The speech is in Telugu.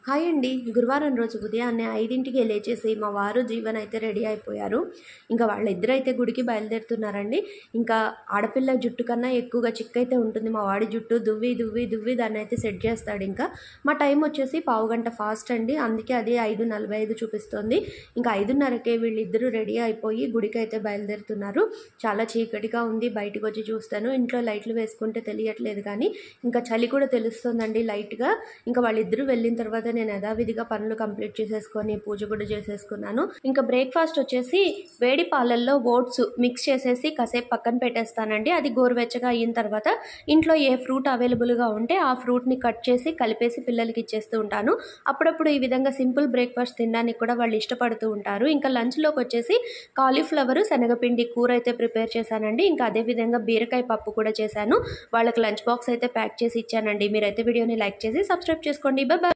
హాయ్ అండి. గురువారం రోజు ఉదయాన్నే 5కి లేచేసి మా వారు, జీవన్ అయితే రెడీ అయిపోయారు. ఇంకా వాళ్ళిద్దరైతే గుడికి బయలుదేరుతున్నారండి. ఇంకా ఆడపిల్ల జుట్టు కన్నా ఎక్కువగా చిక్కయితే ఉంటుంది మా వాడి జుట్టు. దువ్వి, దువ్వి, దువ్వి దాన్నయితే సెట్ చేస్తాడింకా. మా టైం వచ్చేసి పావుగంట ఫాస్ట్ అండి. అందుకే అది 5:45 చూపిస్తోంది. ఇంకా 5:30కే వీళ్ళిద్దరూ రెడీ అయిపోయి గుడికైతే బయలుదేరుతున్నారు. చాలా చీకటిగా ఉంది. బయటకొచ్చి చూస్తాను. ఇంట్లో లైట్లు వేసుకుంటే తెలియట్లేదు కానీ ఇంకా చలి కూడా తెలుస్తోందండి లైట్‌గా. ఇంకా వాళ్ళిద్దరూ వెళ్ళిన తర్వాత నేను యథావిధిగా పనులు కంప్లీట్ చేసేసుకొని పూజ కూడా చేసేసుకున్నాను. ఇంకా బ్రేక్ఫాస్ట్ వచ్చేసి వేడి పాలల్లో ఓట్స్ మిక్స్ చేసేసి కాసేపు పక్కన పెట్టేస్తానండి. అది గోరువెచ్చగా అయిన తర్వాత ఇంట్లో ఏ ఫ్రూట్ అవైలబుల్గా ఉంటే ఆ ఫ్రూట్ని కట్ చేసి కలిపేసి పిల్లలకి ఇచ్చేస్తూ ఉంటాను. అప్పుడప్పుడు ఈ విధంగా సింపుల్ బ్రేక్ఫాస్ట్ తినడానికి కూడా వాళ్ళు ఇష్టపడుతూ ఉంటారు. ఇంకా లంచ్లోకి వచ్చేసి కాలీఫ్లవర్ శనగపిండి కూర అయితే ప్రిపేర్ చేశానండి. ఇంకా అదేవిధంగా బీరకాయ పప్పు కూడా చేశాను. వాళ్ళకి లంచ్ బాక్స్ అయితే ప్యాక్ చేసి ఇచ్చానండి. మీరైతే వీడియోని లైక్ చేసి సబ్స్క్రైబ్ చేసుకోండి. బాయ్.